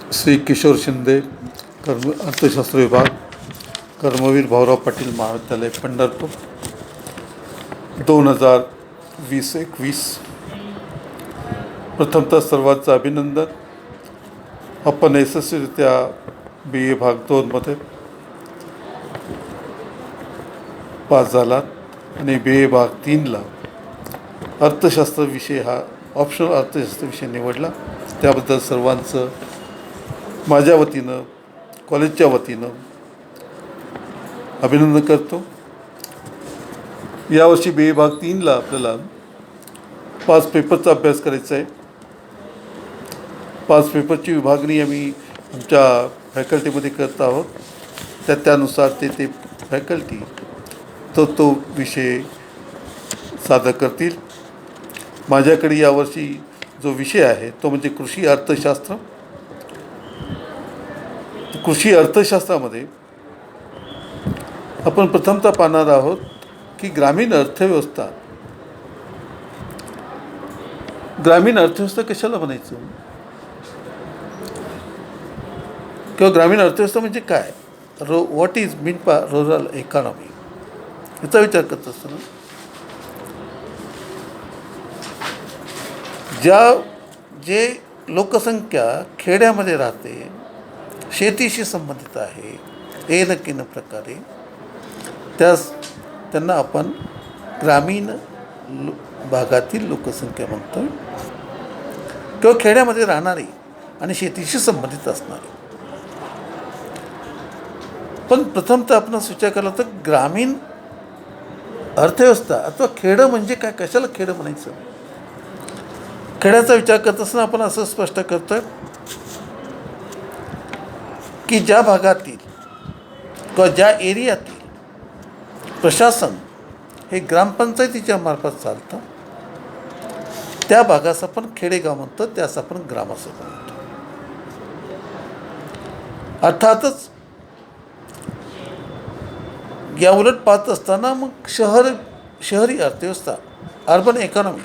श्री किशोर शिंदे, अर्थशास्त्र विभाग, कर्मवीर भाऊराव पाटील महाविद्यालय, पंढरपूर, 2020-21. प्रथमतः सर्वांचं अभिनंदन. आपण यशस्वीरित्या BA भाग 2मध्ये पास झालात आणि BA भाग 3ला अर्थशास्त्र विषय हा ऑप्शनल अर्थशास्त्र विषय निवडला. त्याबद्दल सर्वांचं माझ्या वतीनं, कॉलेजच्या वतीनं अभिनंदन करतो. यावर्षी BA भाग 3ला आपल्याला 5 पेपरचा अभ्यास करायचा आहे. 5 पेपरची विभागणी आम्ही आमच्या फॅकल्टीमध्ये करत आहोत. त्यानुसार ते फॅकल्टी तो विषय सादर करतील. माझ्याकडे यावर्षी जो विषय आहे तो म्हणजे कृषी अर्थशास्त्र. कृषी अर्थशास्त्रामध्ये आपण प्रथमतः पाहणार आहोत की ग्रामीण अर्थव्यवस्था कशाला म्हणायचं किंवा ग्रामीण अर्थव्यवस्था म्हणजे काय, what is mean by rural economy याचा विचार करत असताना जे लोकसंख्या खेड्यामध्ये राहते, शेतीशी संबंधित आहे, नक्की न प्रकारे त्यांना आपण ग्रामीण भागातील लोकसंख्या म्हणतो किंवा खेड्यामध्ये राहणारी आणि शेतीशी संबंधित असणारी. पण प्रथमतः आपण विचार केला तर ग्रामीण अर्थव्यवस्था अथवा खेडं म्हणजे काय, कशाला खेडं म्हणायचं. खेड्याचा विचार करत असताना आपण असं स्पष्ट करतोय की ज्या भागातील किंवा ज्या एरियातील प्रशासन हे ग्रामपंचायतीच्या मार्फत चालतं त्या भागास आपण खेडेगाव म्हणतो, त्यास आपण ग्रामसभा म्हणतो. अर्थातच या उलट पाहत असताना मग शहरी अर्थव्यवस्था, अर्बन इकॉनॉमी,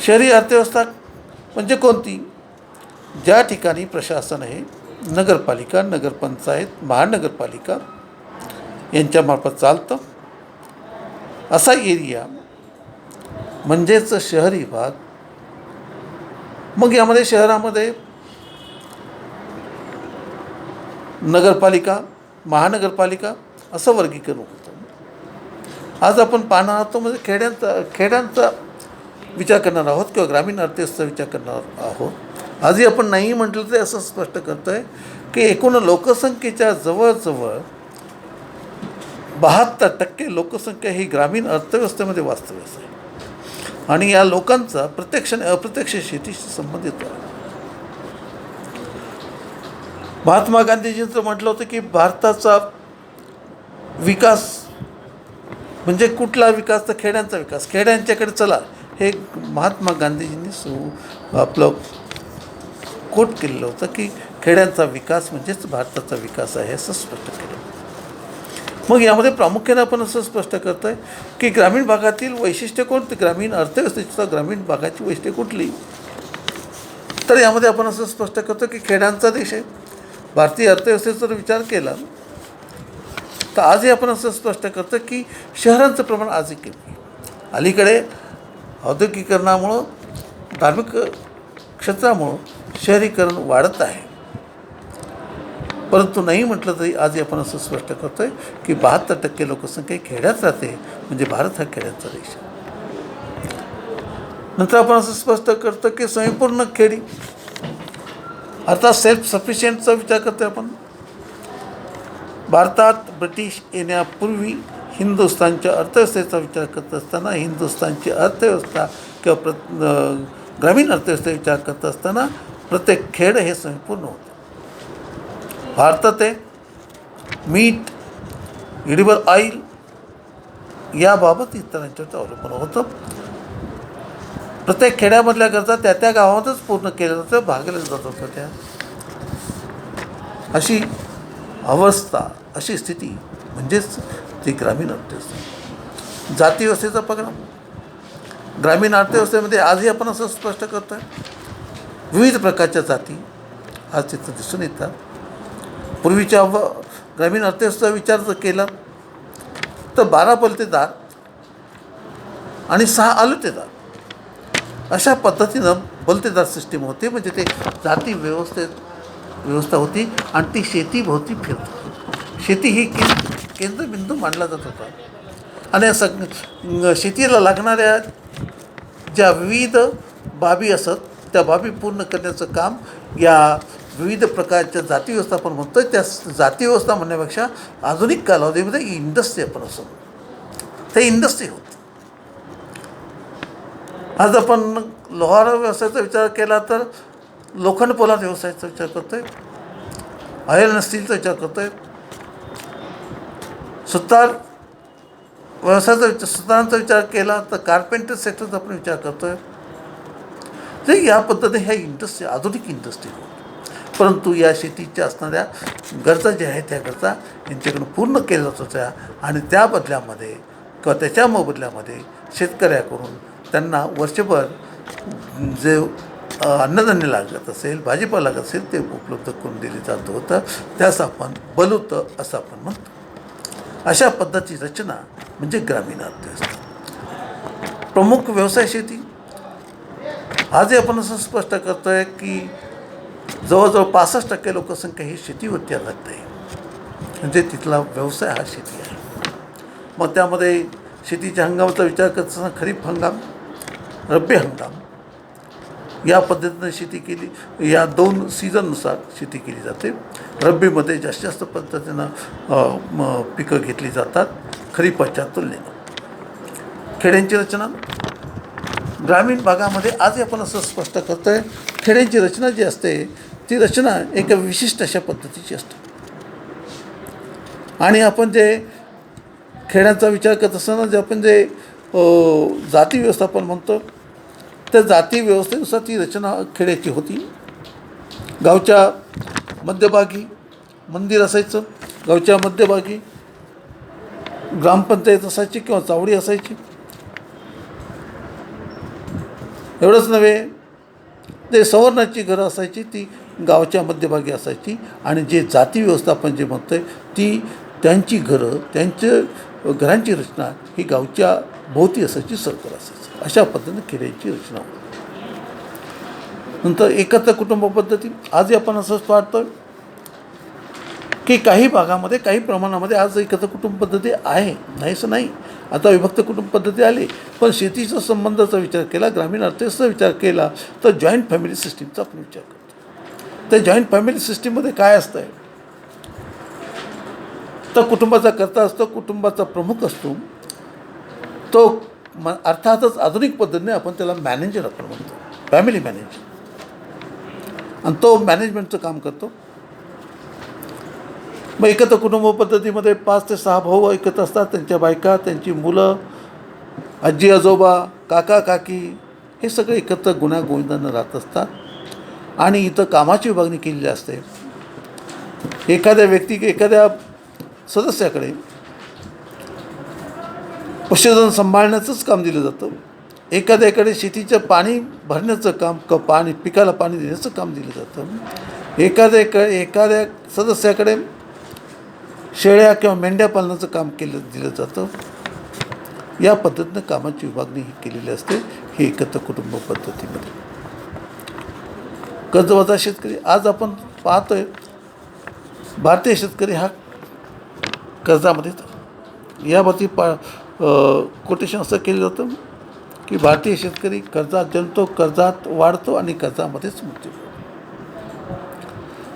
शहरी अर्थव्यवस्था म्हणजे कोणती, ज्या ठिकाणी प्रशासन हे नगरपालिका, नगरपंचायत, महानगरपालिका यांच्यामार्फत चालतं असा एरिया म्हणजेच शहरी भाग. मग यामध्ये शहरामध्ये नगरपालिका, महानगरपालिका असं वर्गीकरण होतं. आज आपण पाहणार आहोत म्हणजे खेड्यांचा विचार करणार आहोत किंवा ग्रामीण अर्थव्यवस्थेचा विचार करणार आहोत. आजही आपण नाही म्हटलं तरी असं स्पष्ट करतो आहे की एकूण लोकसंख्येच्या जवळजवळ 72% लोकसंख्या ही ग्रामीण अर्थव्यवस्थेमध्ये वास्तव्यास आहे आणि या लोकांचा प्रत्यक्ष आणि अप्रत्यक्ष शेतीशी संबंधित आहे. महात्मा गांधीजींचं म्हटलं होतं की भारताचा विकास म्हणजे कुठला विकास, तर खेड्यांचा विकास. खेड्यांच्याकडे चला, हे महात्मा गांधीजींनी आपलं कोट केलेलं होतं की खेड्यांचा विकास म्हणजेच भारताचा विकास आहे असं स्पष्ट केलं. मग यामध्ये प्रामुख्याने आपण असं स्पष्ट करतो आहे की ग्रामीण भागातील वैशिष्ट्य कोणते, ग्रामीण अर्थव्यवस्थेची ग्रामीण भागाची वैशिष्ट्ये कुठली, तर यामध्ये आपण असं स्पष्ट करतो की खेड्यांचा देश आहे. भारतीय अर्थव्यवस्थेचा जर विचार केला तर आजही आपण असं स्पष्ट करतो की शहरांचं प्रमाण आजही कमी. अलीकडे औद्योगिकीकरणामुळं, धार्मिक क्षेत्रामुळं शहरीकरण वाढत आहे. परंतु नाही म्हटलं तरी आजही आपण असं स्पष्ट करतो आहे की 72% लोकसंख्या खेड्यात राहते, म्हणजे भारत हा खेड्यांचा देश आहे. नंतर आपण असं स्पष्ट करतो की स्वयंपूर्ण खेडी अर्थात सेल्फ सफिशियंटचा विचार करतो आपण. भारतात ब्रिटिश येण्यापूर्वी हिंदुस्थानच्या अर्थव्यवस्थेचा विचार करत असताना, हिंदुस्थानची अर्थव्यवस्था किंवा ग्रामीण अर्थव्यवस्थेचा विचार करत असताना प्रत्येक खेड हे संपूर्ण होते. भारतात आहे मीठ, एडिबल ऑइल याबाबत इतरांच्यावर अवलंबून होतं. प्रत्येक खेड्यामधल्या गरजा त्या गावातच पूर्ण केल्या जातं, भागल्या जात होत्या त्या. अशी अवस्था, अशी स्थिती म्हणजेच ती ग्रामीण अर्थव्यवस्था. जाती व्यवस्थेचा परिणाम ग्रामीण अर्थव्यवस्थेमध्ये आजही आपण असं स्पष्ट करतो आहे विविध प्रकारच्या जाती, आज तिथं दिसून येतात. पूर्वीच्या ग्रामीण अर्थव्यवस्थेचा विचार जर केला तर 12 बलतेदार आणि 6 आलतेदार अशा पद्धतीनं बलतेदार सिस्टीम होते. म्हणजे ते जाती व्यवस्था होती आणि ती शेतीभोवती फिरत होती. शेती ही केंद्रबिंदू मानला जात होता. आणि शेतीला लागणाऱ्या ज्या विविध बाबी असत त्या बाबी पूर्ण करण्याचं काम या विविध प्रकारच्या जाती व्यवस्थापन म्हणतो. त्या जाती व्यवस्था म्हणण्यापेक्षा आधुनिक कालावधीमध्ये इंडस्ट्री आपण असं ते इंडस्ट्री होत. आज आपण लोहार व्यवसायाचा विचार केला तर लोखंड पोलाद व्यवसायाचा विचार करतो आहे, आयर्न स्टीलचा विचार करतो आहे, सुतारांचा विचार केला तर कार्पेंटर सेक्टरचा आपण विचार करतो आहे. ते या पद्धतीने ह्या इंडस्ट्री आधुनिक इंडस्ट्री होत. परंतु या शेतीच्या असणाऱ्या गरजा ज्या आहेत त्या गरजा यांच्याकडून पूर्ण केल्या जात होत्या. आणि त्या बदल्यामध्ये किंवा त्याच्या मोबदल्यामध्ये शेतकऱ्याकडून त्यांना वर्षभर जे अन्नधान्य लागत असेल, भाजीपाला लागत असेल ते उपलब्ध करून दिले जात होतं. त्यास आपण बलुतं असं आपण म्हणतो. अशा पद्धतीची रचना म्हणजे ग्रामीण अर्थव्यवस्था. प्रमुख व्यवसाय शेती. आजही आपण असं स्पष्ट करतो आहे की जवळजवळ 65% लोकसंख्या ही शेतीवरती आधारित आहे. म्हणजे तिथला व्यवसाय हा शेती आहे. मग त्यामध्ये शेतीच्या हंगामाचा विचार करत असताना खरीप हंगाम, रब्बी हंगाम या पद्धतीनं शेती केली. या 2 सीझननुसार शेती केली जाते. रब्बीमध्ये जास्तीत जास्त पद्धतीनं पिकं घेतली जातात खरीपाच्या तुलनेनं. खेड्यांची रचना. ग्रामीण भागामध्ये आज आपण असं स्पष्ट करतो आहे खेड्यांची रचना जी असते ती रचना एका विशिष्ट अशा पद्धतीची असते. आणि आपण जे खेड्यांचा विचार करत असताना जे आपण जे जाती व्यवस्थापन म्हणतो त्या जाती व्यवस्थेनुसार ती रचना खेड्याची होती. गावच्या मध्यभागी मंदिर असायचं, गावच्या मध्यभागी ग्रामपंचायत असायची किंवा चावडी असायची. एवढंच नव्हे, ते सवर्णाची घरं असायची ती गावच्या मध्यभागी असायची. आणि जे जाती व्यवस्थापन जे म्हणतो आहे ती त्यांची घरं त्यांच्या घरांची रचना ही गावच्या भोवती असायची, सर्कल असायची. अशा पद्धतीने खेड्यांची रचना होती. नंतर एकत्र कुटुंब पद्धती. आजही आपण असंच पाहतो की काही भागामध्ये काही प्रमाणामध्ये आज एकत्र कुटुंब पद्धती आहे, नाही असं नाही. आता विभक्त कुटुंब पद्धती आली. पण शेतीचा संबंधाचा विचार केला, ग्रामीण अर्थव्यवस्थेचा विचार केला तर जॉईंट फॅमिली सिस्टीमचा आपण विचार करतो. त्या जॉईंट फॅमिली सिस्टीममध्ये काय असतं आहे तर कुटुंबाचा कर्ता असतो, कुटुंबाचा प्रमुख असतो. तो अर्थातच आधुनिक पद्धतीने आपण त्याला मॅनेजर आपण म्हणतो, फॅमिली मॅनेजर. आणि तो मॅनेजमेंटचं काम करतो. मग एकत्र कुटुंब पद्धतीमध्ये 5 ते 6 भाऊ एकत्र असतात, त्यांच्या बायका, त्यांची मुलं, आजी आजोबा, काका काकी हे सगळे एकत्र गुण्यागोविंदानं राहत असतात. आणि इथं कामाची विभागणी केलेली असते. एखाद्या सदस्याकडे पशुधन सांभाळण्याचंच काम दिलं जातं. एखाद्याकडे शेतीचं पाणी भरण्याचं काम पिकाला पाणी देण्याचं काम दिलं जातं. एखाद्या सदस्याकडे शेळ्या किंवा मेंढ्या पालनाचं काम दिलं जातं. या पद्धतीनं कामाची विभागणी ही केलेली असते ही एकत्र कुटुंब पद्धतीमध्ये. कर्जबाजारी शेतकरी. आज आपण पाहतोय भारतीय शेतकरी हा कर्जामध्ये याबाबतीत कोटेशन असं केलं जातं की भारतीय शेतकरी कर्जात जन्मतो, कर्जात वाढतो आणि कर्जामध्येच मृत्यू.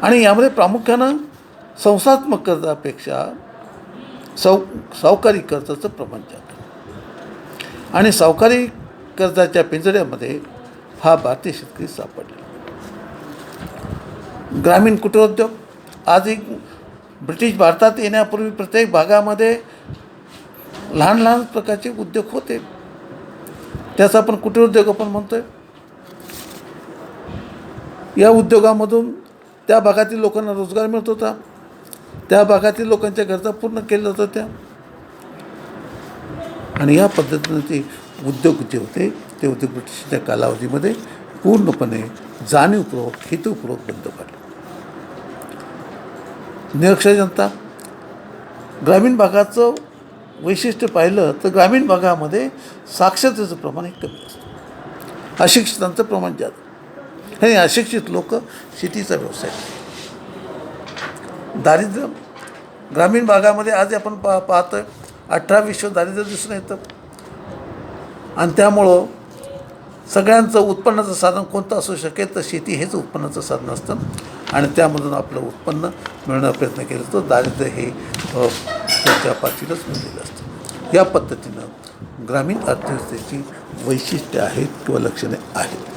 आणि यामध्ये प्रामुख्यानं संस्थात्मक कर्जापेक्षा सावकारी कर्जाचं प्रमाण जातं. आणि सावकारी कर्जाच्या पिंजऱ्यामध्ये हा भारतीय शेतकरी सापडला. ग्रामीण कुटीरोद्योग. आज एक ब्रिटिश भारतात येण्यापूर्वी प्रत्येक भागामध्ये लहान लहान प्रकारचे उद्योग होते. त्याचा आपण कुटीरोद्योग आपण म्हणतोय. या उद्योगामधून त्या भागातील लोकांना रोजगार मिळत होता. त्या भागातील लोकांच्या गरजा पूर्ण केल्या जात होत्या. आणि या पद्धतीने ते उद्योग जे होते ते उद्योग ब्रिटिशच्या कालावधीमध्ये पूर्णपणे जाणीवपूर्वक हेतुपूर्वक बंद पडले. निरक्षर जनता. ग्रामीण भागाचं वैशिष्ट्य पाहिलं तर ग्रामीण भागामध्ये साक्षरतेचं प्रमाण हे कमी असतं, अशिक्षितांचं प्रमाण जास्त. आणि अशिक्षित लोक शेतीचा व्यवसाय. दारिद्र्य ग्रामीण भागामध्ये आज आपण पाहतोय 18-20 दारिद्र्य दिसून येतं. आणि त्यामुळं सगळ्यांचं उत्पन्नाचं साधन कोणतं असू शकेल तर शेती हेच उत्पन्नाचं साधन असतं. आणि त्यामधून आपलं उत्पन्न मिळवण्याचा प्रयत्न केला तर दारिद्र्य हे त्याच्या पातळीलाच मिळलेलं असतं. या पद्धतीनं ग्रामीण अर्थव्यवस्थेची वैशिष्ट्ये आहेत किंवा लक्षणे आहेत.